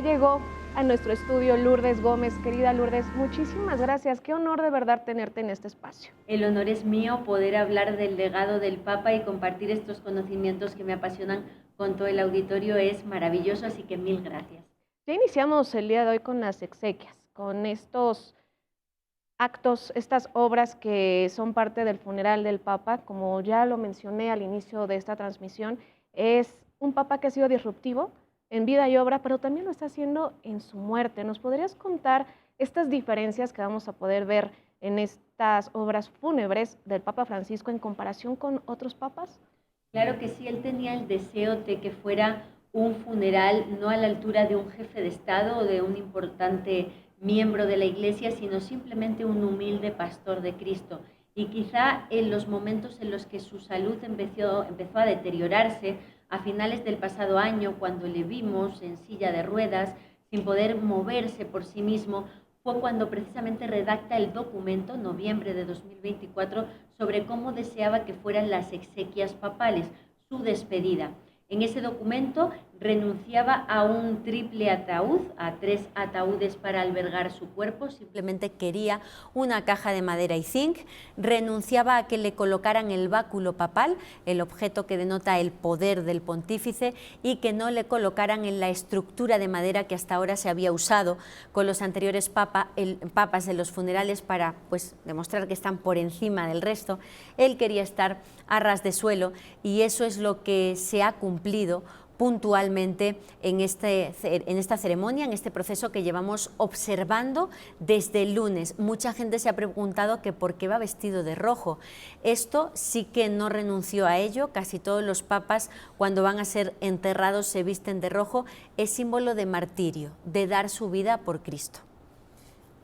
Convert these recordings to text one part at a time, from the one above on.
llegó a nuestro estudio Lourdes Gómez. Querida Lourdes, muchísimas gracias. Qué honor de verdad tenerte en este espacio. El honor es mío poder hablar del legado del Papa y compartir estos conocimientos que me apasionan con todo el auditorio. Es maravilloso, así que mil gracias. Ya iniciamos el día de hoy con las exequias, con estos actos, estas obras que son parte del funeral del Papa. Como ya lo mencioné al inicio de esta transmisión, es un Papa que ha sido disruptivo en vida y obra, pero también lo está haciendo en su muerte. ¿Nos podrías contar estas diferencias que vamos a poder ver en estas obras fúnebres del Papa Francisco en comparación con otros papas? Claro que sí, él tenía el deseo de que fuera un funeral no a la altura de un jefe de Estado o de un importante miembro de la Iglesia, sino simplemente un humilde pastor de Cristo. Y quizá en los momentos en los que su salud empezó a deteriorarse, a finales del pasado año, cuando le vimos en silla de ruedas, sin poder moverse por sí mismo, fue cuando precisamente redacta el documento, noviembre de 2024, sobre cómo deseaba que fueran las exequias papales, su despedida. En ese documento renunciaba a un triple ataúd, a 3 ataúdes para albergar su cuerpo, simplemente quería una caja de madera y zinc, renunciaba a que le colocaran el báculo papal, el objeto que denota el poder del pontífice, y que no le colocaran en la estructura de madera que hasta ahora se había usado con los anteriores papas de los funerales para demostrar que están por encima del resto. Él quería estar a ras de suelo y eso es lo que se ha cumplido puntualmente en esta ceremonia, en este proceso que llevamos observando desde el lunes. Mucha gente se ha preguntado que por qué va vestido de rojo. Esto sí que no renunció a ello. Casi todos los papas, cuando van a ser enterrados, se visten de rojo. Es símbolo de martirio, de dar su vida por Cristo.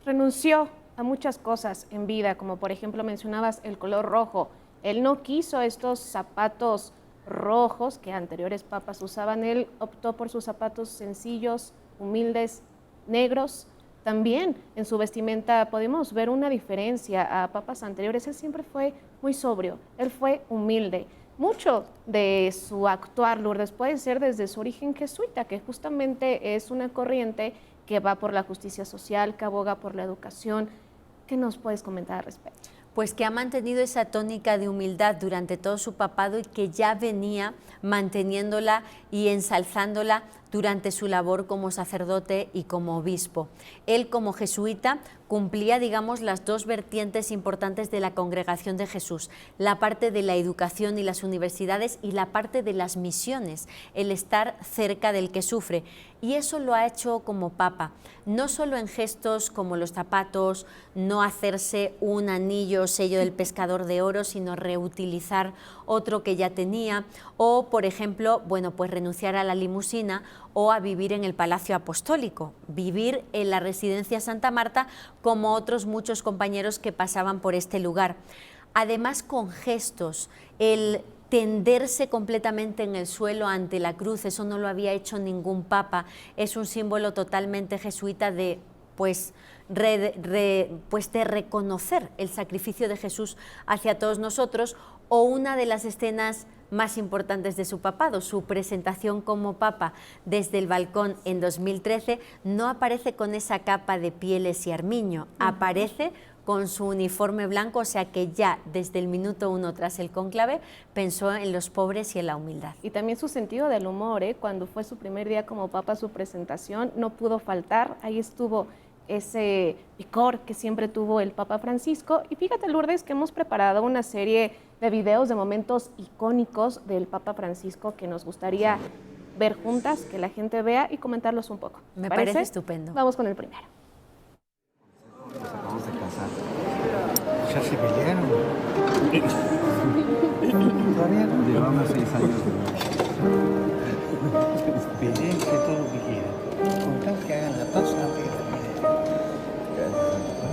Renunció a muchas cosas en vida, como por ejemplo mencionabas el color rojo. Él no quiso estos zapatos rojos que anteriores papas usaban. Él optó por sus zapatos sencillos, humildes, negros. También en su vestimenta podemos ver una diferencia a papas anteriores. Él siempre fue muy sobrio, él fue humilde. Mucho de su actuar, Lourdes, puede ser desde su origen jesuita, que justamente es una corriente que va por la justicia social, que aboga por la educación. ¿Qué nos puedes comentar al respecto? Pues que ha mantenido esa tónica de humildad durante todo su papado y que ya venía manteniéndola y ensalzándola durante su labor como sacerdote y como obispo. Él, como jesuita, cumplía, digamos, las dos vertientes importantes de la Congregación de Jesús, la parte de la educación y las universidades y la parte de las misiones, el estar cerca del que sufre. Y eso lo ha hecho como papa, no solo en gestos como los zapatos, no hacerse un anillo, sello del pescador de oro, sino reutilizar otro que ya tenía, o, por ejemplo, renunciar a la limusina o a vivir en el Palacio Apostólico, vivir en la Residencia Santa Marta como otros muchos compañeros que pasaban por este lugar. Además, con gestos, el tenderse completamente en el suelo ante la cruz, eso no lo había hecho ningún papa, es un símbolo totalmente jesuita de de reconocer el sacrificio de Jesús hacia todos nosotros, o una de las escenas más importantes de su papado, su presentación como papa desde el balcón en 2013, no aparece con esa capa de pieles y armiño, aparece con su uniforme blanco, o sea que ya desde el minuto 1 tras el cónclave pensó en los pobres y en la humildad. Y también su sentido del humor, cuando fue su primer día como papa, su presentación no pudo faltar, ahí estuvo ese picor que siempre tuvo el Papa Francisco. Y fíjate, Lourdes, que hemos preparado una serie de videos de momentos icónicos del Papa Francisco que nos gustaría ver juntas, que la gente vea y comentarlos un poco. Me parece estupendo. Vamos con el primero. Nos acabamos de casar. ¿Ya se pelearon? ¿Todavía no? Llevamos 6 años de peleense todo lo que quieran. Con tal que hagan la paz antes de la pelea.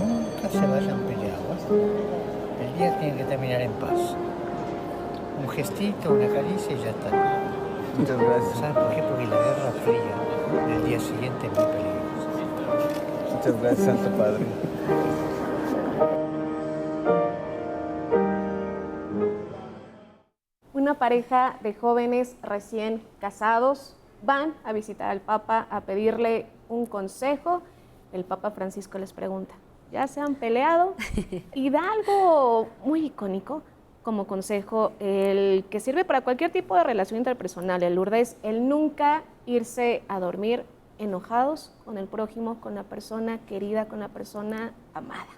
Nunca se vayan peleados. El día tiene que terminar en paz. Un gestito, una caricia y ya está. Muchas gracias. ¿Sabes por qué? Porque la guerra fría el día siguiente es muy peligrosa. Muchas gracias, Santo Padre. Una pareja de jóvenes recién casados van a visitar al Papa a pedirle un consejo. El Papa Francisco les pregunta, ¿ya se han peleado? Y da algo muy icónico como consejo, el que sirve para cualquier tipo de relación interpersonal, el Lourdes, el nunca irse a dormir enojados con el prójimo, con la persona querida, con la persona amada.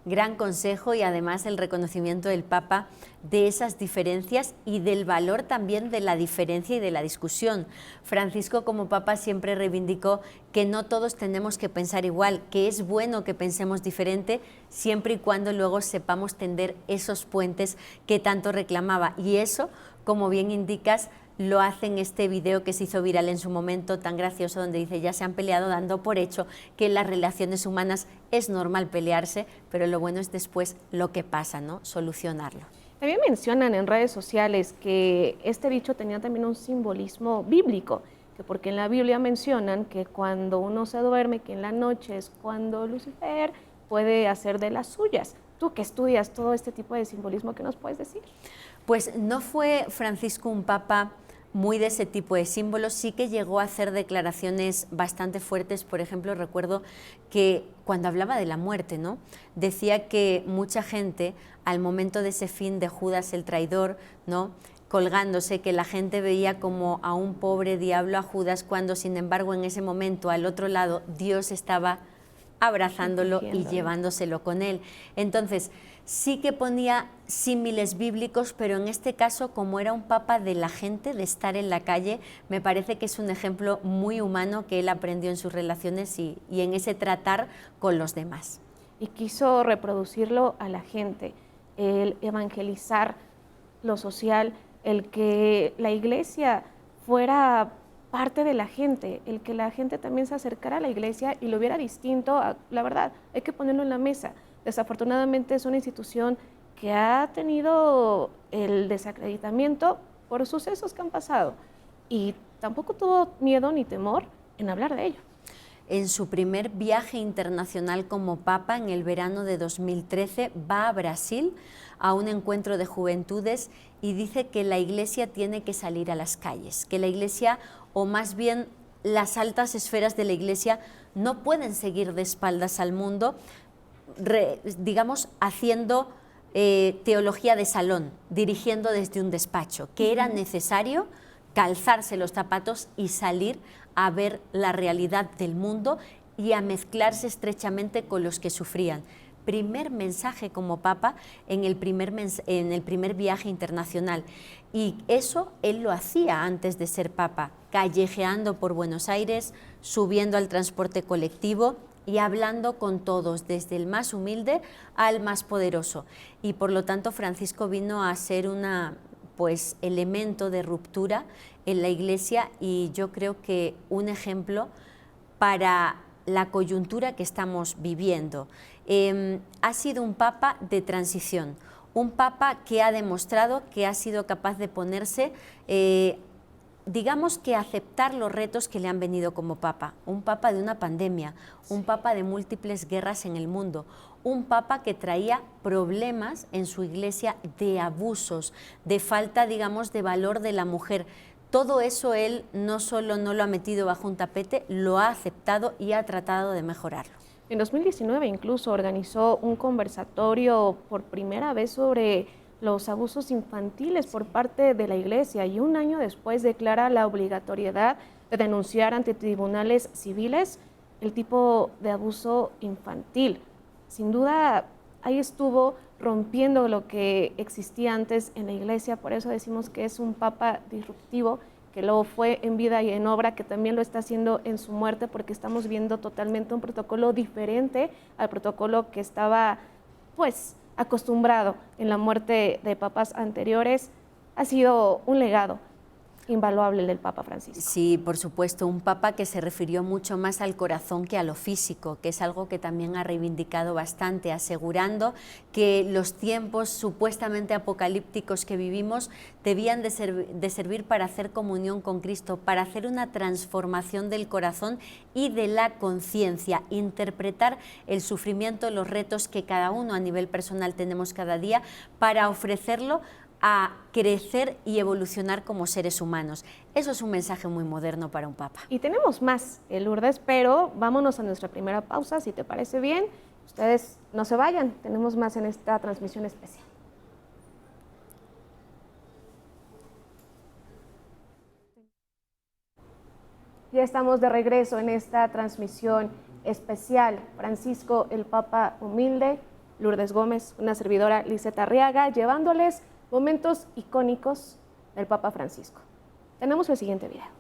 Gran consejo y además el reconocimiento del Papa de esas diferencias y del valor también de la diferencia y de la discusión. Francisco como Papa siempre reivindicó que no todos tenemos que pensar igual, que es bueno que pensemos diferente siempre y cuando luego sepamos tender esos puentes que tanto reclamaba. Y eso, como bien indicas, lo hace en este video que se hizo viral en su momento, tan gracioso, donde dice, ya se han peleado, dando por hecho que en las relaciones humanas es normal pelearse, pero lo bueno es después lo que pasa, ¿no? Solucionarlo. También mencionan en redes sociales que este dicho tenía también un simbolismo bíblico, que porque en la Biblia mencionan que cuando uno se duerme, que en la noche es cuando Lucifer puede hacer de las suyas. Tú que estudias todo este tipo de simbolismo, ¿qué nos puedes decir? Pues no fue Francisco un papa muy de ese tipo de símbolos, sí que llegó a hacer declaraciones bastante fuertes. Por ejemplo, recuerdo que cuando hablaba de la muerte, ¿no?, decía que mucha gente, al momento de ese fin de Judas el traidor, ¿no?, colgándose, que la gente veía como a un pobre diablo, a Judas, cuando sin embargo en ese momento al otro lado Dios estaba abrazándolo y llevándoselo con él. Entonces, sí que ponía símiles bíblicos, pero en este caso, como era un papa de la gente, de estar en la calle, me parece que es un ejemplo muy humano que él aprendió en sus relaciones y en ese tratar con los demás. Y quiso reproducirlo a la gente, el evangelizar lo social, el que la iglesia fuera parte de la gente, el que la gente también se acercara a la iglesia y lo viera distinto. La verdad, hay que ponerlo en la mesa. Desafortunadamente es una institución que ha tenido el desacreditamiento por sucesos que han pasado y tampoco tuvo miedo ni temor en hablar de ello. En su primer viaje internacional como Papa, en el verano de 2013, va a Brasil a un encuentro de juventudes y dice que la Iglesia tiene que salir a las calles, que la Iglesia, o más bien las altas esferas de la Iglesia, no pueden seguir de espaldas al mundo, digamos, haciendo teología de salón, dirigiendo desde un despacho, que era necesario calzarse los zapatos y salir a ver la realidad del mundo y a mezclarse estrechamente con los que sufrían. Primer mensaje como Papa en el primer viaje internacional. Y eso él lo hacía antes de ser Papa, callejeando por Buenos Aires, subiendo al transporte colectivo y hablando con todos, desde el más humilde al más poderoso. Y por lo tanto Francisco vino a ser elemento de ruptura en la Iglesia y yo creo que un ejemplo para la coyuntura que estamos viviendo. Ha sido un papa de transición, un papa que ha demostrado que ha sido capaz de ponerse, digamos que aceptar los retos que le han venido como papa, un papa de una pandemia, un papa de múltiples guerras en el mundo, un papa que traía problemas en su iglesia de abusos, de falta, digamos, de valor de la mujer. Todo eso él no solo no lo ha metido bajo un tapete, lo ha aceptado y ha tratado de mejorarlo. En 2019 incluso organizó un conversatorio por primera vez sobre los abusos infantiles por parte de la Iglesia y un año después declara la obligatoriedad de denunciar ante tribunales civiles el tipo de abuso infantil. Sin duda, ahí estuvo rompiendo lo que existía antes en la Iglesia, por eso decimos que es un papa disruptivo, que lo fue en vida y en obra, que también lo está haciendo en su muerte, porque estamos viendo totalmente un protocolo diferente al protocolo que estaba, acostumbrado en la muerte de papas anteriores. Ha sido un legado invaluable el del Papa Francisco. Sí, por supuesto, un papa que se refirió mucho más al corazón que a lo físico, que es algo que también ha reivindicado bastante, asegurando que los tiempos supuestamente apocalípticos que vivimos debían de servir para hacer comunión con Cristo, para hacer una transformación del corazón y de la conciencia, interpretar el sufrimiento, los retos que cada uno a nivel personal tenemos cada día, para ofrecerlo a crecer y evolucionar como seres humanos. Eso es un mensaje muy moderno para un papa. Y tenemos más, Lourdes, pero vámonos a nuestra primera pausa, si te parece bien. Ustedes no se vayan, tenemos más en esta transmisión especial. Ya estamos de regreso en esta transmisión especial. Francisco, el Papa Humilde, Lourdes Gómez, una servidora, Lizeth Arriaga, llevándoles momentos icónicos del Papa Francisco. Tenemos el siguiente video.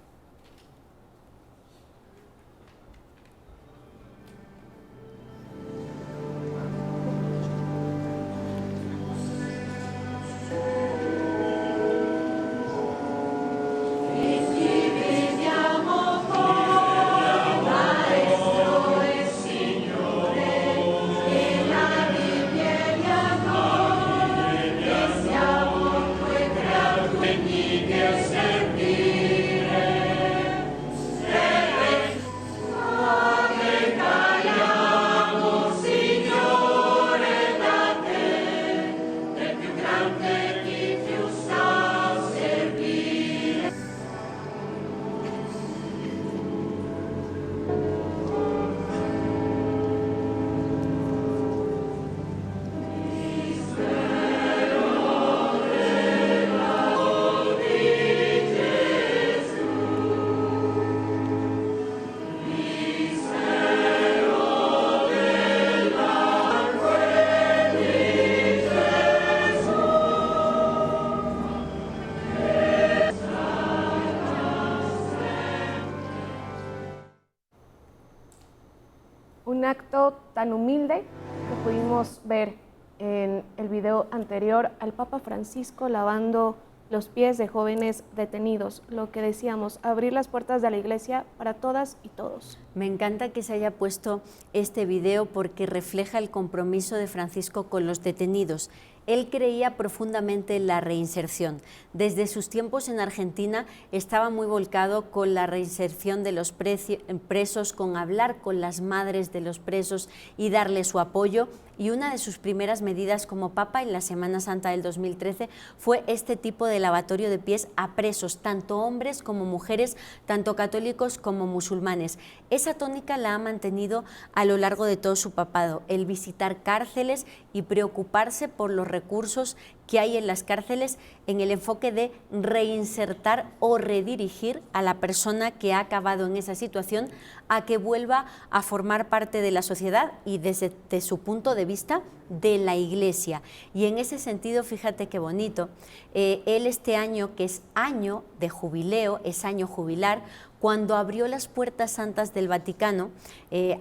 Un acto tan humilde que pudimos ver en el video anterior al Papa Francisco lavando los pies de jóvenes detenidos. Lo que decíamos, abrir las puertas de la iglesia para todas y todos. Me encanta que se haya puesto este video porque refleja el compromiso de Francisco con los detenidos. Él creía profundamente en la reinserción. Desde sus tiempos en Argentina estaba muy volcado con la reinserción de los presos, con hablar con las madres de los presos y darle su apoyo. Y una de sus primeras medidas como Papa en la Semana Santa del 2013 fue este tipo de lavatorio de pies a presos, tanto hombres como mujeres, tanto católicos como musulmanes. Esa tónica la ha mantenido a lo largo de todo su papado, el visitar cárceles y preocuparse por los recursos que hay en las cárceles en el enfoque de reinsertar o redirigir a la persona que ha acabado en esa situación a que vuelva a formar parte de la sociedad y desde su punto de vista de la Iglesia. Y en ese sentido, fíjate qué bonito, él este año, que es año de jubileo, es año jubilar, cuando abrió las puertas santas del Vaticano,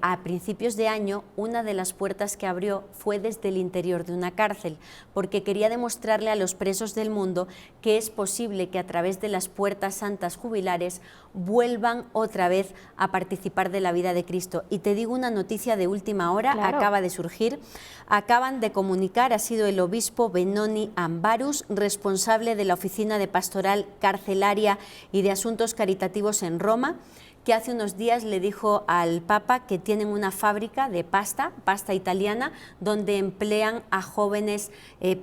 a principios de año, una de las puertas que abrió fue desde el interior de una cárcel, porque quería demostrarle a los presos del mundo que es posible que a través de las puertas santas jubilares vuelvan otra vez a participar de la vida de Cristo. Y te digo una noticia de última hora, claro, acaba de surgir, acaban de comunicar, ha sido el obispo Benoni Ambarus, responsable de la Oficina de Pastoral Carcelaria y de Asuntos Caritativos en Roma, que hace unos días le dijo al Papa que tienen una fábrica de pasta italiana, donde emplean a jóvenes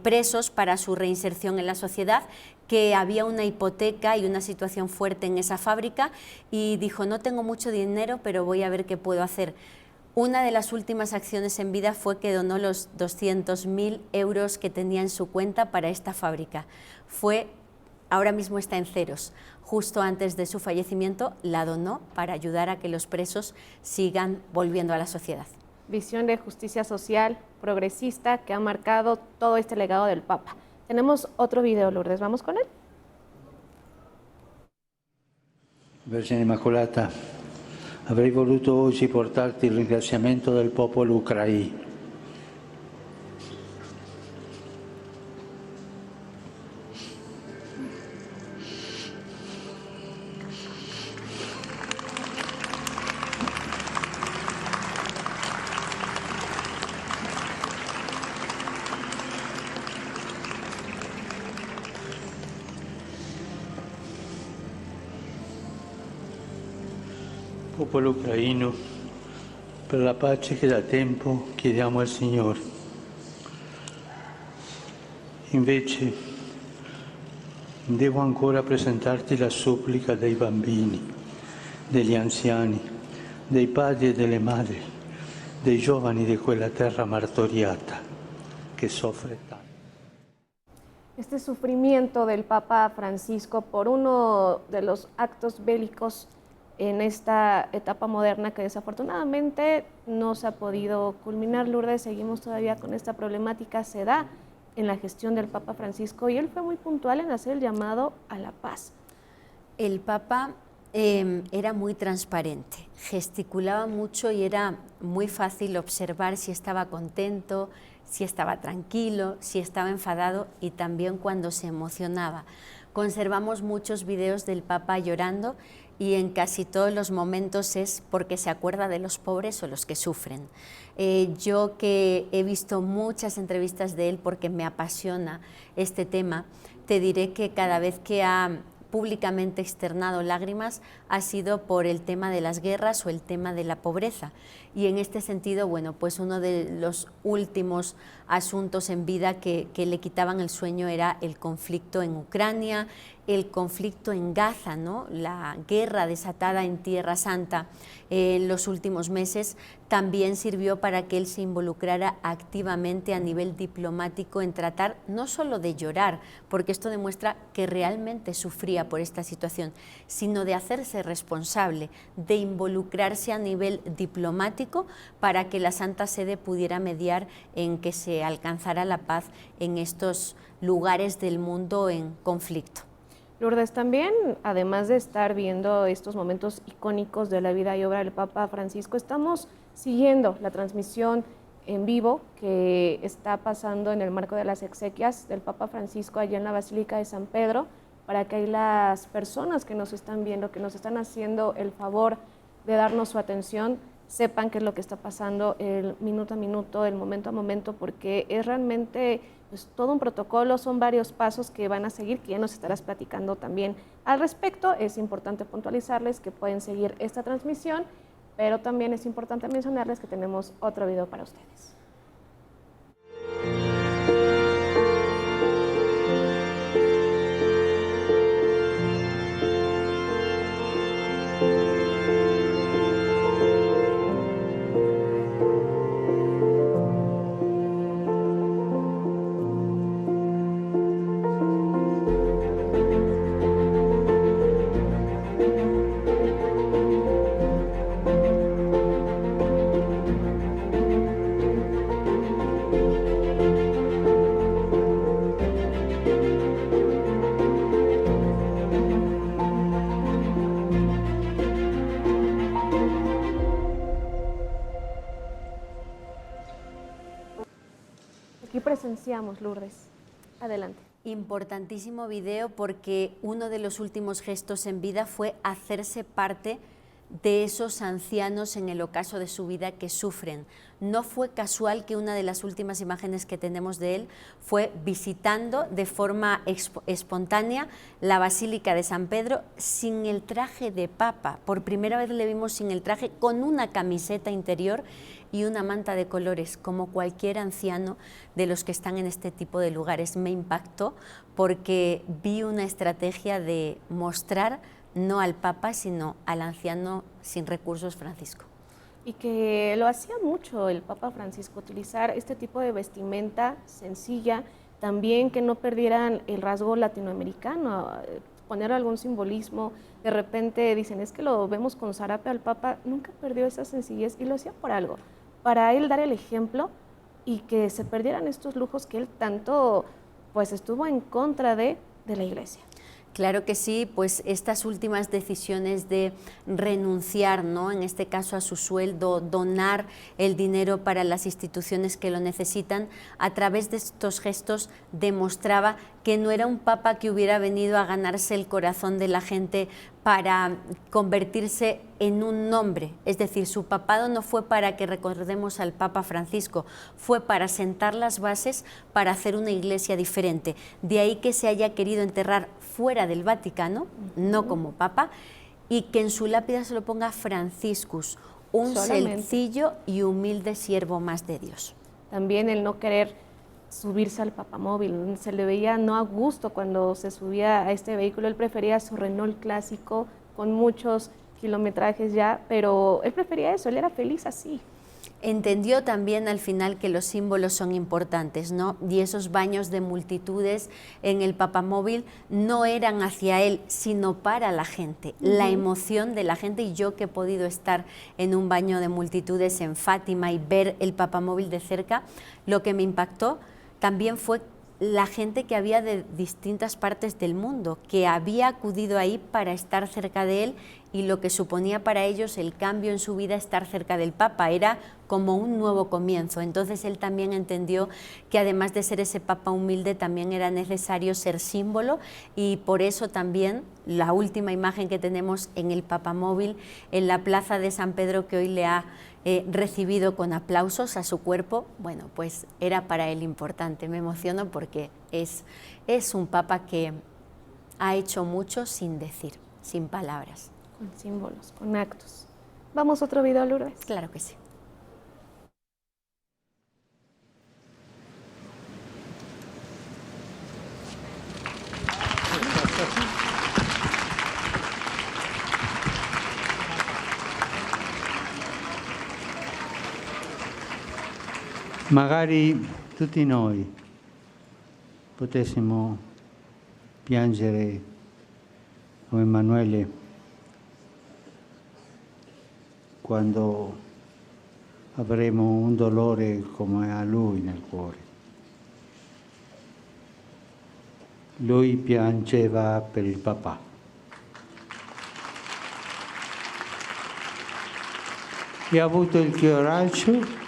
presos para su reinserción en la sociedad, que había una hipoteca y una situación fuerte en esa fábrica, y dijo, no tengo mucho dinero, pero voy a ver qué puedo hacer. Una de las últimas acciones en vida fue que donó los 200.000 euros que tenía en su cuenta para esta fábrica. Ahora mismo está en ceros. Justo antes de su fallecimiento la donó para ayudar a que los presos sigan volviendo a la sociedad. Visión de justicia social progresista que ha marcado todo este legado del Papa. Tenemos otro video, Lourdes, ¿vamos con él? Vergine Immacolata, avrei voluto oggi portarti il ringraziamento del popolo ucraino. Popolo ucraino, per la pace che da tempo chiediamo al Signore. Invece devo ancora presentarti la supplica dei bambini, degli anziani, dei padri e delle madri, dei giovani di quella terra martoriata che soffre tanto. Este sufrimiento del Papa Francisco por uno de los actos bélicos en esta etapa moderna que desafortunadamente no se ha podido culminar. Lourdes, seguimos todavía con esta problemática, se da en la gestión del Papa Francisco y él fue muy puntual en hacer el llamado a la paz. El Papa era muy transparente, gesticulaba mucho y era muy fácil observar si estaba contento, si estaba tranquilo, si estaba enfadado y también cuando se emocionaba. Conservamos muchos videos del Papa llorando y en casi todos los momentos es porque se acuerda de los pobres o los que sufren. Yo que he visto muchas entrevistas de él porque me apasiona este tema, te diré que cada vez que ha públicamente externado lágrimas ha sido por el tema de las guerras o el tema de la pobreza. Y en este sentido, bueno, pues uno de los últimos asuntos en vida que le quitaban el sueño era el conflicto en Ucrania, el conflicto en Gaza, ¿no? La guerra desatada en Tierra Santa en los últimos meses también sirvió para que él se involucrara activamente a nivel diplomático en tratar no solo de llorar, porque esto demuestra que realmente sufría por esta situación, sino de hacerse responsable, de involucrarse a nivel diplomático para que la Santa Sede pudiera mediar en que se alcanzara la paz en estos lugares del mundo en conflicto. Lourdes, también, además de estar viendo estos momentos icónicos de la vida y obra del Papa Francisco, estamos siguiendo la transmisión en vivo que está pasando en el marco de las exequias del Papa Francisco allá en la Basílica de San Pedro, para que ahí las personas que nos están viendo, que nos están haciendo el favor de darnos su atención, sepan qué es lo que está pasando el minuto a minuto, el momento a momento, porque es realmente pues, todo un protocolo, son varios pasos que van a seguir, que ya nos estarás platicando también al respecto. Es importante puntualizarles que pueden seguir esta transmisión, pero también es importante mencionarles que tenemos otro video para ustedes. Aquí presenciamos, Lourdes. Adelante. Importantísimo video porque uno de los últimos gestos en vida fue hacerse parte de esos ancianos en el ocaso de su vida que sufren. No fue casual que una de las últimas imágenes que tenemos de él fue visitando de forma espontánea la Basílica de San Pedro sin el traje de papa. Por primera vez le vimos sin el traje, con una camiseta interior y una manta de colores, como cualquier anciano de los que están en este tipo de lugares. Me impactó porque vi una estrategia de mostrar no al Papa, sino al anciano sin recursos Francisco. Y que lo hacía mucho el Papa Francisco, utilizar este tipo de vestimenta sencilla, también que no perdieran el rasgo latinoamericano, poner algún simbolismo. De repente dicen, es que lo vemos con zarape al Papa, nunca perdió esa sencillez y lo hacía por algo, para él dar el ejemplo y que se perdieran estos lujos que él tanto pues estuvo en contra de la Iglesia. Claro que sí, pues estas últimas decisiones de renunciar, ¿no? En este caso a su sueldo, donar el dinero para las instituciones que lo necesitan, a través de estos gestos demostraba que no era un papa que hubiera venido a ganarse el corazón de la gente para convertirse en un nombre, es decir, su papado no fue para que recordemos al Papa Francisco, fue para sentar las bases para hacer una iglesia diferente. De ahí que se haya querido enterrar fuera del Vaticano, no como papa, y que en su lápida se lo ponga Franciscus, un sencillo y humilde siervo más de Dios. También el no querer subirse al papamóvil. Se le veía no a gusto cuando se subía a este vehículo. Él prefería su Renault clásico con muchos kilometrajes ya, pero él prefería eso, él era feliz así. Entendió también al final que los símbolos son importantes, ¿no? Y esos baños de multitudes en el papamóvil no eran hacia él, sino para la gente, la emoción de la gente. Y yo que he podido estar en un baño de multitudes en Fátima y ver el papamóvil de cerca, lo que me impactó también fue la gente que había de distintas partes del mundo, que había acudido ahí para estar cerca de él, y lo que suponía para ellos el cambio en su vida estar cerca del Papa, era como un nuevo comienzo. Entonces él también entendió que además de ser ese Papa humilde, también era necesario ser símbolo, y por eso también la última imagen que tenemos en el papamóvil, en la plaza de San Pedro, que hoy le ha recibido con aplausos a su cuerpo, bueno, pues era para él importante. Me emociono porque es un Papa que ha hecho mucho sin decir, sin palabras. Con símbolos, con actos. ¿Vamos a otro video, Lourdes? Claro que sí. Magari tutti noi potessimo piangere come Emanuele quando avremo un dolore come ha lui nel cuore. Lui piangeva per il papà. E ha avuto il coraggio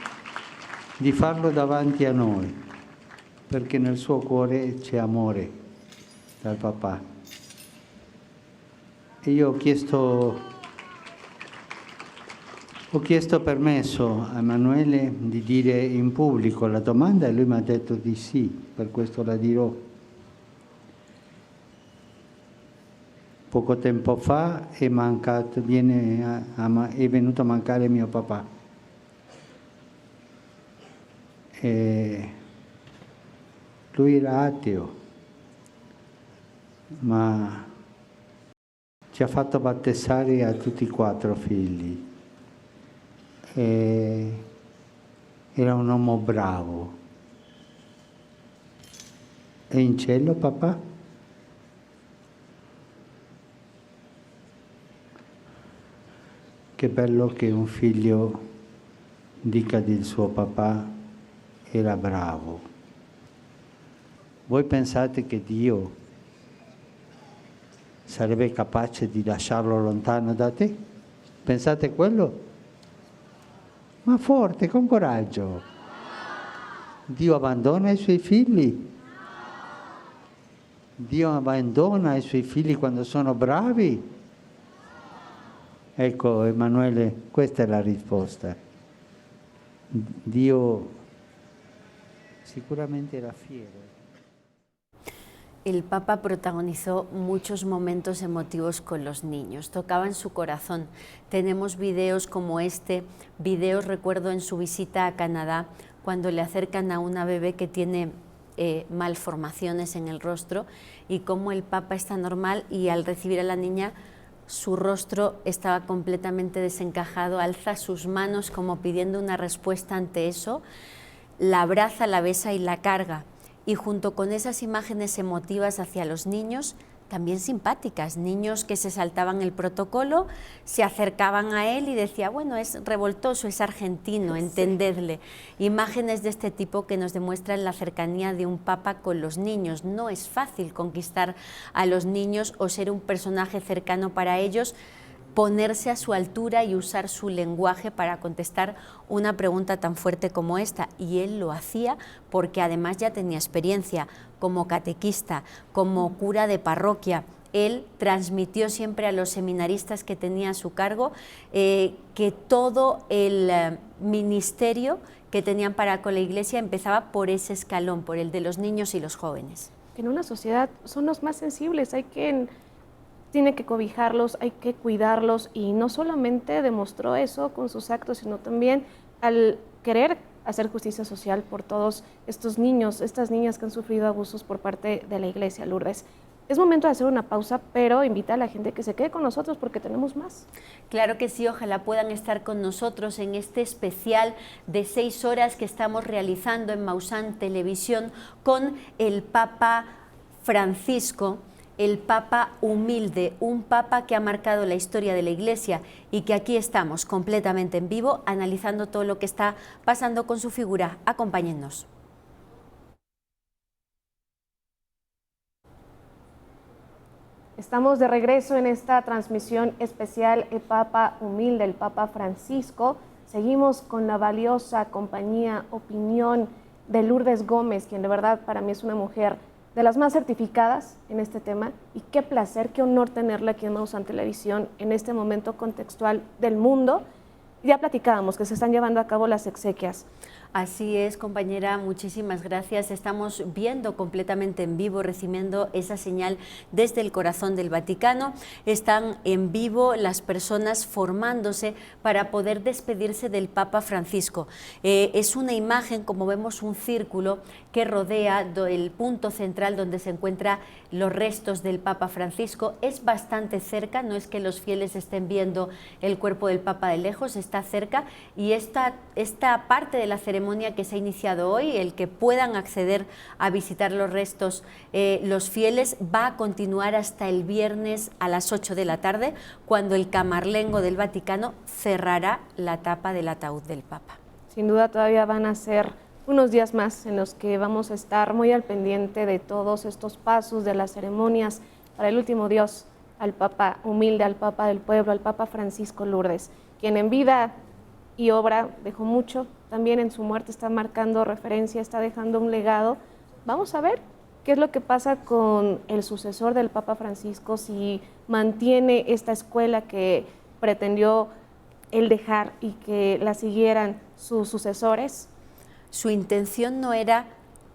di farlo davanti a noi, perché nel suo cuore c'è amore dal papà. E io ho chiesto permesso a Emanuele di dire in pubblico la domanda e lui mi ha detto di sì, per questo la dirò. Poco tempo fa è venuto a mancare mio papà. Lui era ateo, ma ci ha fatto battezzare a tutti e 4 figli. Era un uomo bravo. È in cielo, papà? Che bello che un figlio dica del suo papà era bravo. Voi pensate che Dio sarebbe capace di lasciarlo lontano da te? Pensate quello? Ma forte, con coraggio. Dio abbandona i suoi figli? Dio abbandona i suoi figli quando sono bravi? Ecco, Emanuele, questa è la risposta. Dio sicuramente era fiero. El Papa protagonizó muchos momentos emotivos con los niños, tocaban su corazón. Tenemos videos como este, videos recuerdo en su visita a Canadá, cuando le acercan a una bebé que tiene malformaciones en el rostro, y cómo el Papa está normal y al recibir a la niña su rostro estaba completamente desencajado, alza sus manos como pidiendo una respuesta ante eso, la abraza, la besa y la carga. Y junto con esas imágenes emotivas hacia los niños, también simpáticas, niños que se saltaban el protocolo, se acercaban a él y decía, bueno, es revoltoso, es argentino, entendedle. Imágenes de este tipo que nos demuestran la cercanía de un Papa con los niños. No es fácil conquistar a los niños o ser un personaje cercano para ellos, ponerse a su altura y usar su lenguaje para contestar una pregunta tan fuerte como esta. Y él lo hacía porque además ya tenía experiencia como catequista, como cura de parroquia. Él transmitió siempre a los seminaristas que tenía a su cargo que todo el ministerio que tenían para con la Iglesia empezaba por ese escalón, por el de los niños y los jóvenes. En una sociedad son los más sensibles, tiene que cobijarlos, hay que cuidarlos, y no solamente demostró eso con sus actos, sino también al querer hacer justicia social por todos estos niños, estas niñas que han sufrido abusos por parte de la Iglesia, Lourdes. Es momento de hacer una pausa, pero invita a la gente que se quede con nosotros porque tenemos más. Claro que sí, ojalá puedan estar con nosotros en este especial de 6 horas que estamos realizando en Maussan Televisión con el Papa Francisco, el Papa humilde, un Papa que ha marcado la historia de la Iglesia y que aquí estamos completamente en vivo analizando todo lo que está pasando con su figura. Acompáñennos. Estamos de regreso en esta transmisión especial El Papa Humilde, el Papa Francisco. Seguimos con la valiosa compañía, opinión de Lourdes Gómez, quien de verdad para mí es una mujer de las más certificadas en este tema, y qué placer, qué honor tenerla aquí en Maussan Televisión en este momento contextual del mundo. Ya platicábamos que se están llevando a cabo las exequias. Así es, compañera, muchísimas gracias. Estamos viendo completamente en vivo, recibiendo esa señal desde el corazón del Vaticano. Están en vivo las personas formándose para poder despedirse del Papa Francisco. Es una imagen, como vemos, un círculo que rodea el punto central donde se encuentran los restos del Papa Francisco. Es bastante cerca, no es que los fieles estén viendo el cuerpo del Papa de lejos, está cerca, y esta parte de la ceremonia que se ha iniciado hoy, el que puedan acceder a visitar los restos los fieles, va a continuar hasta el viernes a las 8 de la tarde, cuando el Camarlengo del Vaticano cerrará la tapa del ataúd del Papa. Sin duda todavía van a ser unos días más en los que vamos a estar muy al pendiente de todos estos pasos de las ceremonias para el último Dios, al Papa humilde, al Papa del pueblo, al Papa Francisco Lourdes, quien en vida y obra dejó mucho, también en su muerte está marcando referencia, está dejando un legado. Vamos a ver qué es lo que pasa con el sucesor del Papa Francisco, si mantiene esta escuela que pretendió él dejar y que la siguieran sus sucesores. Su intención no era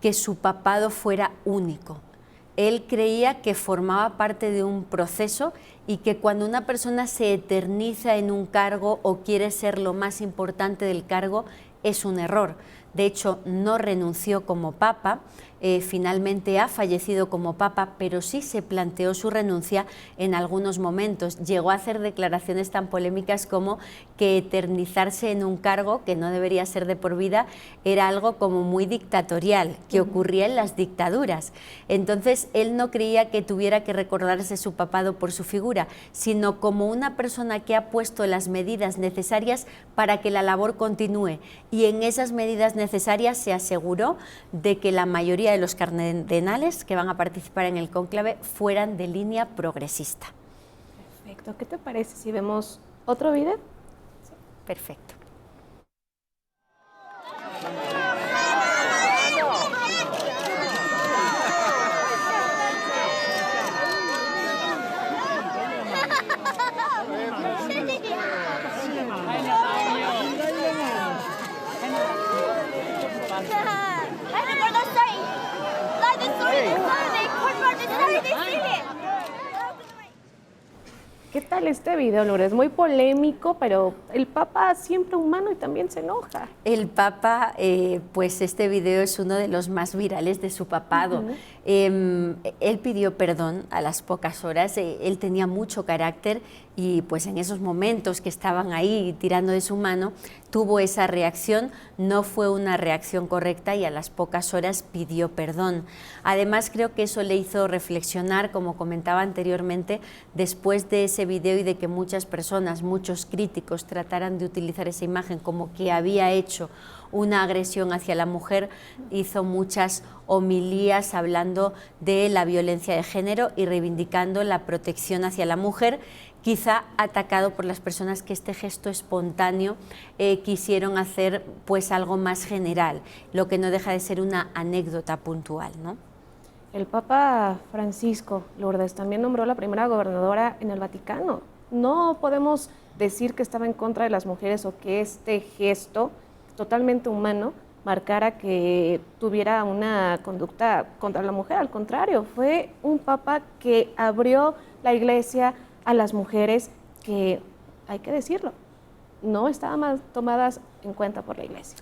que su papado fuera único. Él creía que formaba parte de un proceso y que cuando una persona se eterniza en un cargo o quiere ser lo más importante del cargo, es un error. De hecho, no renunció como papa, finalmente ha fallecido como papa, pero sí se planteó su renuncia en algunos momentos. Llegó a hacer declaraciones tan polémicas como que eternizarse en un cargo, que no debería ser de por vida, era algo como muy dictatorial, que ocurría en las dictaduras. Entonces, él no creía que tuviera que recordarse su papado por su figura, sino como una persona que ha puesto las medidas necesarias para que la labor continúe, y en esas medidas necesarias se aseguró de que la mayoría de los cardenales que van a participar en el cónclave fueran de línea progresista. Perfecto. ¿Qué te parece si vemos otro video? Sí. Perfecto. ¿Qué tal este video, Lourdes? Muy polémico, pero el Papa siempre humano y también se enoja. El Papa, pues este video es uno de los más virales de su papado. Él pidió perdón a las pocas horas, él tenía mucho carácter y pues en esos momentos que estaban ahí tirando de su mano, tuvo esa reacción, no fue una reacción correcta y a las pocas horas pidió perdón. Además, creo que eso le hizo reflexionar, como comentaba anteriormente, después de ese video y de que muchas personas, muchos críticos trataran de utilizar esa imagen como que había hecho una agresión hacia la mujer, hizo muchas homilías hablando de la violencia de género y reivindicando la protección hacia la mujer, quizá atacado por las personas que este gesto espontáneo quisieron hacer pues algo más general, lo que no deja de ser una anécdota puntual, ¿no? El Papa Francisco, Lourdes, también nombró la primera gobernadora en el Vaticano. No podemos decir que estaba en contra de las mujeres o que este gesto totalmente humano marcara que tuviera una conducta contra la mujer. Al contrario, fue un Papa que abrió la Iglesia a las mujeres que, hay que decirlo, no estaban tomadas en cuenta por la Iglesia.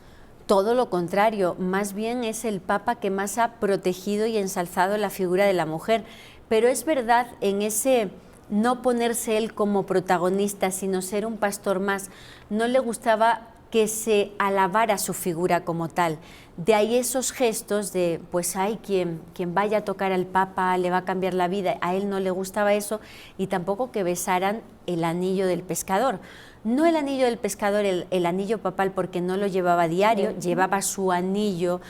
Todo lo contrario, más bien es el Papa que más ha protegido y ensalzado la figura de la mujer. Pero es verdad, en ese no ponerse él como protagonista, sino ser un pastor más, no le gustaba que se alabara su figura como tal. De ahí esos gestos de, pues hay quien vaya a tocar al Papa le va a cambiar la vida, a él no le gustaba eso, y tampoco que besaran el anillo del pescador. No el anillo del pescador, el anillo papal, porque no lo llevaba a diario, llevaba su anillo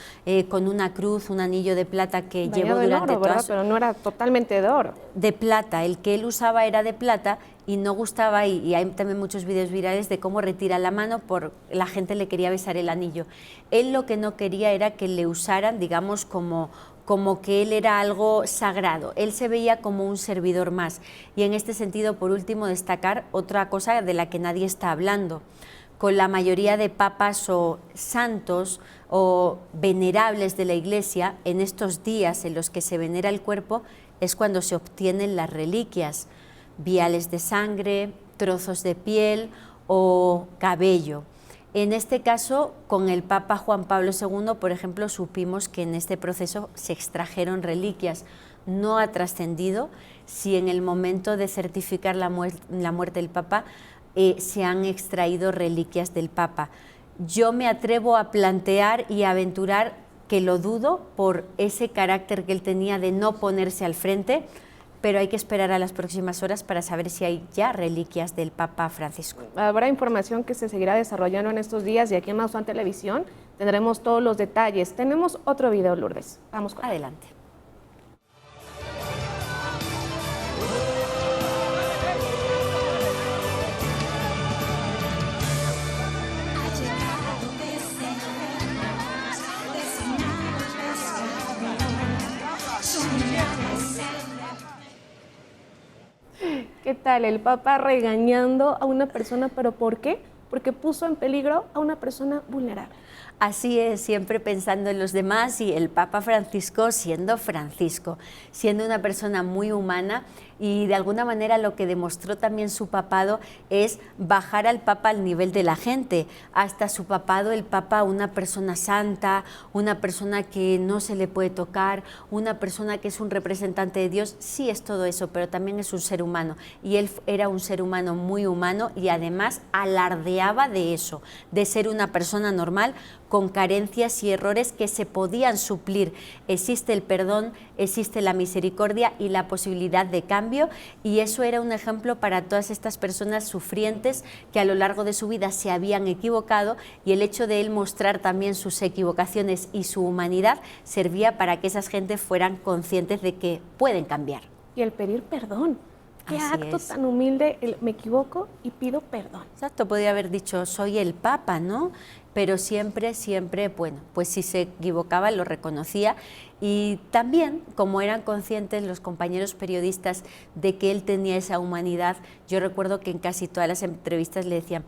con una cruz, un anillo de plata que llevó durante toda su... Pero no era totalmente de oro. De plata, el que él usaba era de plata y no gustaba, y hay también muchos vídeos virales de cómo retira la mano, por la gente le quería besar el anillo. Él lo que no quería era que le usaran, digamos, como que él era algo sagrado. Él se veía como un servidor más. Y en este sentido, por último, destacar otra cosa de la que nadie está hablando. Con la mayoría de papas o santos o venerables de la Iglesia, en estos días en los que se venera el cuerpo, es cuando se obtienen las reliquias, viales de sangre, trozos de piel o cabello. En este caso, con el Papa Juan Pablo II, por ejemplo, supimos que en este proceso se extrajeron reliquias. No ha trascendido si en el momento de certificar la muerte del Papa se han extraído reliquias del Papa. Yo me atrevo a plantear y a aventurar que lo dudo por ese carácter que él tenía de no ponerse al frente, pero hay que esperar a las próximas horas para saber si hay ya reliquias del Papa Francisco. Habrá información que se seguirá desarrollando en estos días y aquí en Más One Televisión tendremos todos los detalles. Tenemos otro video, Lourdes. Vamos con adelante. ¿Qué tal? El Papa regañando a una persona, ¿pero por qué? Porque puso en peligro a una persona vulnerable. Así es, siempre pensando en los demás, y el Papa Francisco siendo una persona muy humana, y de alguna manera lo que demostró también su papado es bajar al Papa al nivel de la gente. Hasta su papado, el Papa, una persona santa, una persona que no se le puede tocar, una persona que es un representante de Dios, sí es todo eso, pero también es un ser humano, y él era un ser humano muy humano y además alardeaba de eso, de ser una persona normal, con carencias y errores que se podían suplir. Existe el perdón, existe la misericordia y la posibilidad de cambio, y eso era un ejemplo para todas estas personas sufrientes que a lo largo de su vida se habían equivocado, y el hecho de él mostrar también sus equivocaciones y su humanidad servía para que esas gentes fueran conscientes de que pueden cambiar. Y el pedir perdón. Qué acto tan humilde, me equivoco y pido perdón. Exacto, podría haber dicho, soy el Papa, ¿no? Pero siempre, bueno, pues si se equivocaba lo reconocía, y también, como eran conscientes los compañeros periodistas de que él tenía esa humanidad, yo recuerdo que en casi todas las entrevistas le decían,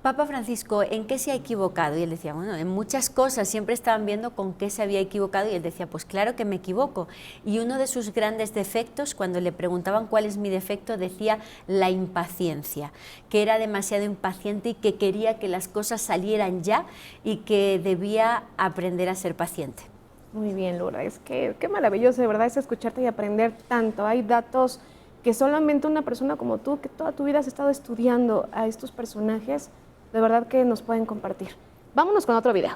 Papa Francisco, ¿en qué se ha equivocado? Y él decía, bueno, en muchas cosas, siempre estaban viendo con qué se había equivocado, y él decía, pues claro que me equivoco. Y uno de sus grandes defectos, cuando le preguntaban cuál es mi defecto, decía la impaciencia, que era demasiado impaciente y que quería que las cosas salieran ya, y que debía aprender a ser paciente. Muy bien, Lourdes, qué maravilloso de verdad es escucharte y aprender tanto. Hay datos que solamente una persona como tú, que toda tu vida has estado estudiando a estos personajes, de verdad que nos pueden compartir. Vámonos con otro video.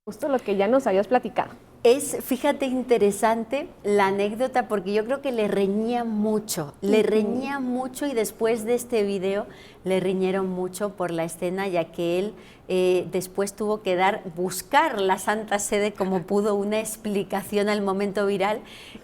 Justo lo que ya nos habías platicado. Es, fíjate, interesante la anécdota porque yo creo que le reñía mucho y después de este video le riñeron mucho por la escena, ya que él después tuvo que buscar la Santa Sede como pudo una explicación al momento viral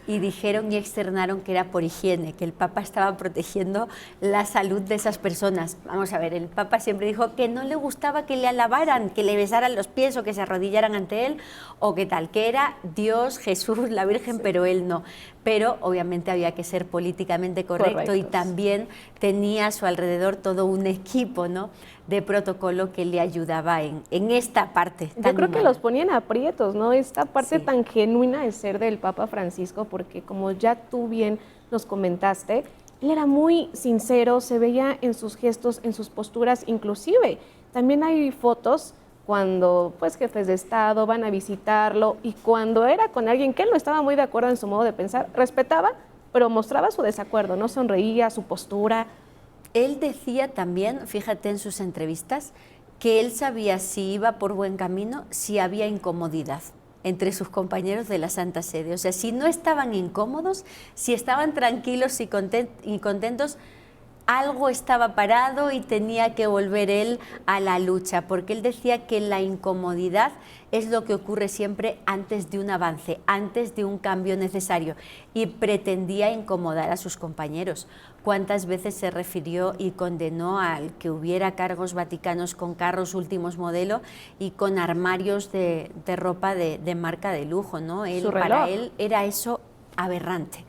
y dijeron y externaron que era por higiene, que el Papa estaba protegiendo la salud de esas personas. Vamos a ver, el Papa siempre dijo que no le gustaba que le alabaran, que le besaran los pies o que se arrodillaran ante él o que tal, que era Dios, Jesús, la Virgen, pero él no. Pero obviamente había que ser políticamente correcto y también tenía a su alrededor todo un equipo, ¿no?, de protocolo que le ayudaba en esta parte tan Yo creo que humana. los ponían aprietos, ¿no? Esta parte tan genuina de ser del Papa Francisco, porque como ya tú bien nos comentaste, él era muy sincero, se veía en sus gestos, en sus posturas, inclusive también hay fotos cuando pues jefes de Estado van a visitarlo y cuando era con alguien que él no estaba muy de acuerdo en su modo de pensar, respetaba, pero mostraba su desacuerdo, no sonreía, su postura. Él decía también, fíjate en sus entrevistas, que él sabía si iba por buen camino, si había incomodidad entre sus compañeros de la Santa Sede. O sea, si no estaban incómodos, si estaban tranquilos y contentos, algo estaba parado y tenía que volver él a la lucha, porque él decía que la incomodidad es lo que ocurre siempre antes de un avance, antes de un cambio necesario, y pretendía incomodar a sus compañeros. ¿Cuántas veces se refirió y condenó al que hubiera cargos vaticanos con carros últimos modelo y con armarios de ropa de marca de lujo, ¿no? Para él era eso aberrante.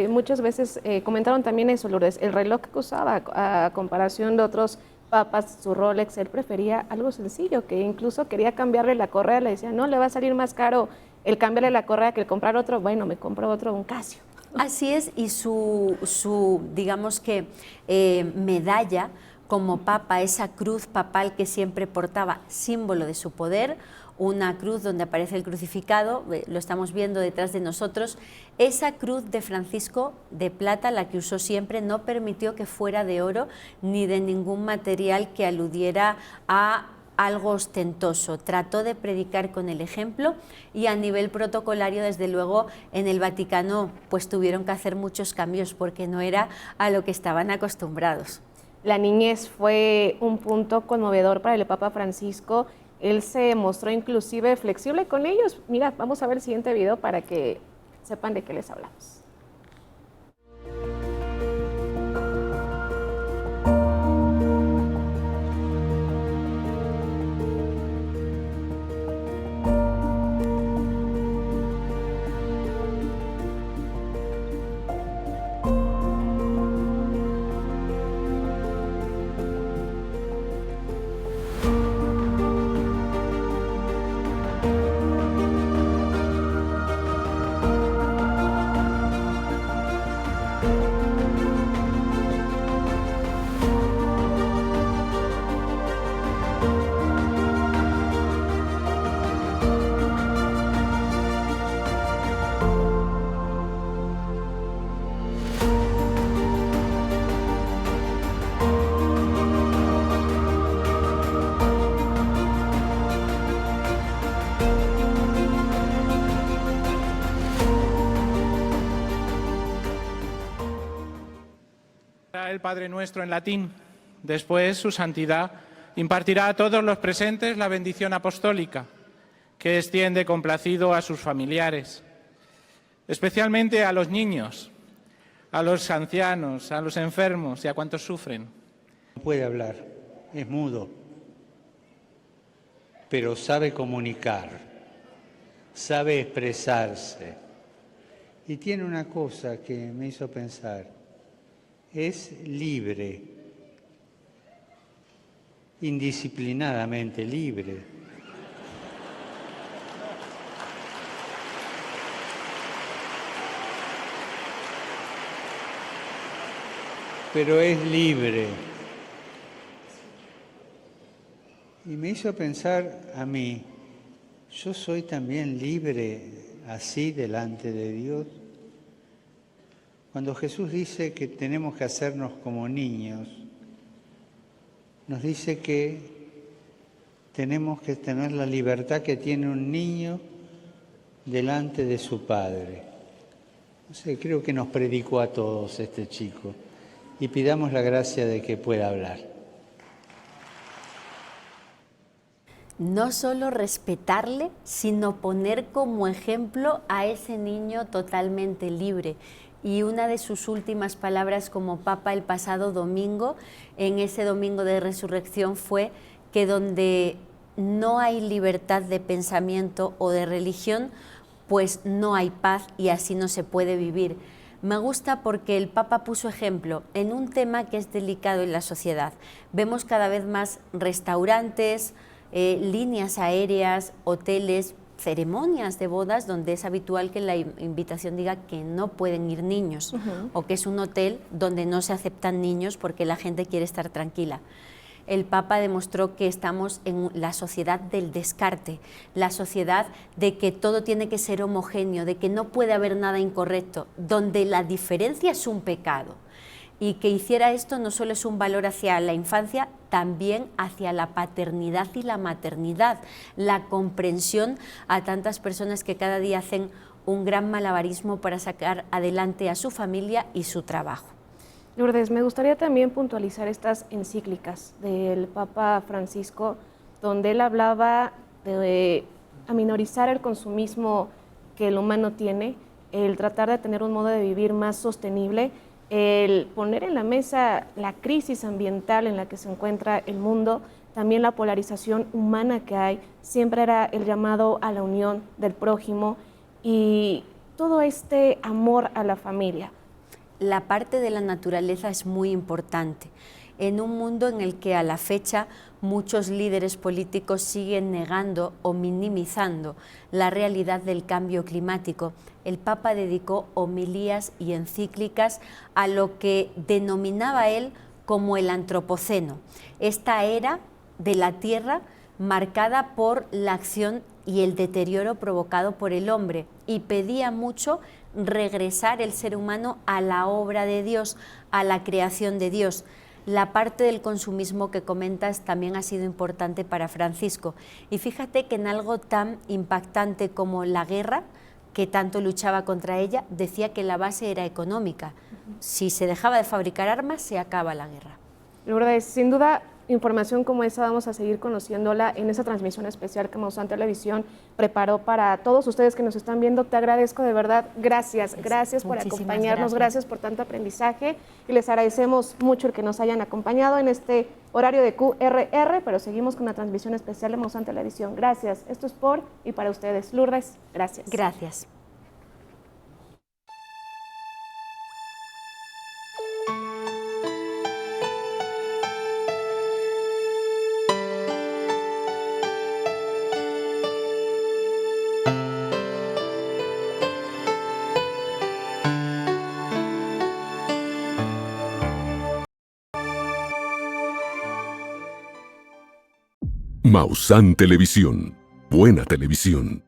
Muchas veces comentaron también eso, Lourdes, el reloj que usaba a comparación de otros papas, su Rolex, él prefería algo sencillo, que incluso quería cambiarle la correa, le decía, no, le va a salir más caro el cambiarle la correa que el comprar otro, bueno, me compro otro, un Casio. Así es, y su digamos que medalla como papa, esa cruz papal que siempre portaba, símbolo de su poder, una cruz donde aparece el crucificado, lo estamos viendo detrás de nosotros. Esa cruz de Francisco de plata, la que usó siempre, no permitió que fuera de oro ni de ningún material que aludiera a algo ostentoso. Trató de predicar con el ejemplo y a nivel protocolario, desde luego, en el Vaticano pues tuvieron que hacer muchos cambios porque no era a lo que estaban acostumbrados. La niñez fue un punto conmovedor para el Papa Francisco. Él se mostró inclusive flexible con ellos. Mira, vamos a ver el siguiente video para que sepan de qué les hablamos. El Padre Nuestro en latín. Después, su santidad impartirá a todos los presentes la bendición apostólica, que extiende complacido a sus familiares, especialmente a los niños, a los ancianos, a los enfermos y a cuantos sufren. No puede hablar, es mudo, pero sabe comunicar, sabe expresarse. Y tiene una cosa que me hizo pensar. Es libre, indisciplinadamente libre. Pero es libre. Y me hizo pensar a mí, ¿yo soy también libre así delante de Dios? Cuando Jesús dice que tenemos que hacernos como niños, nos dice que tenemos que tener la libertad que tiene un niño delante de su padre. No sé, creo que nos predicó a todos este chico y pidamos la gracia de que pueda hablar. No solo respetarle, sino poner como ejemplo a ese niño totalmente libre. Y una de sus últimas palabras como Papa el pasado domingo, en ese domingo de resurrección, fue que donde no hay libertad de pensamiento o de religión, pues no hay paz y así no se puede vivir. Me gusta porque el Papa puso ejemplo en un tema que es delicado en la sociedad. Vemos cada vez más restaurantes, líneas aéreas, hoteles, ceremonias de bodas donde es habitual que la invitación diga que no pueden ir niños o que es un hotel donde no se aceptan niños porque la gente quiere estar tranquila. El Papa demostró que estamos en la sociedad del descarte, la sociedad de que todo tiene que ser homogéneo, de que no puede haber nada incorrecto, donde la diferencia es un pecado. Y que hiciera esto no solo es un valor hacia la infancia, también hacia la paternidad y la maternidad, la comprensión a tantas personas que cada día hacen un gran malabarismo para sacar adelante a su familia y su trabajo. Lourdes, me gustaría también puntualizar estas encíclicas del Papa Francisco, donde él hablaba de aminorizar el consumismo que el humano tiene, el tratar de tener un modo de vivir más sostenible, el poner en la mesa la crisis ambiental en la que se encuentra el mundo, también la polarización humana que hay, siempre era el llamado a la unión del prójimo y todo este amor a la familia. La parte de la naturaleza es muy importante. En un mundo en el que a la fecha muchos líderes políticos siguen negando o minimizando la realidad del cambio climático, el Papa dedicó homilías y encíclicas a lo que denominaba él como el antropoceno, esta era de la Tierra marcada por la acción y el deterioro provocado por el hombre, y pedía mucho regresar el ser humano a la obra de Dios, a la creación de Dios. La parte del consumismo que comentas también ha sido importante para Francisco. Y fíjate que en algo tan impactante como la guerra, que tanto luchaba contra ella, decía que la base era económica. Si se dejaba de fabricar armas, se acaba la guerra. Lourdes, sin duda, información como esa vamos a seguir conociéndola en esa transmisión especial que Maussan Televisión preparó para todos ustedes que nos están viendo. Te agradezco de verdad, gracias por acompañarnos, gracias por tanto aprendizaje y les agradecemos mucho el que nos hayan acompañado en este horario de QRR, pero seguimos con una transmisión especial de Maussan Televisión. Gracias, esto es por y para ustedes. Lourdes, gracias. Gracias. Maussan Televisión, buena televisión.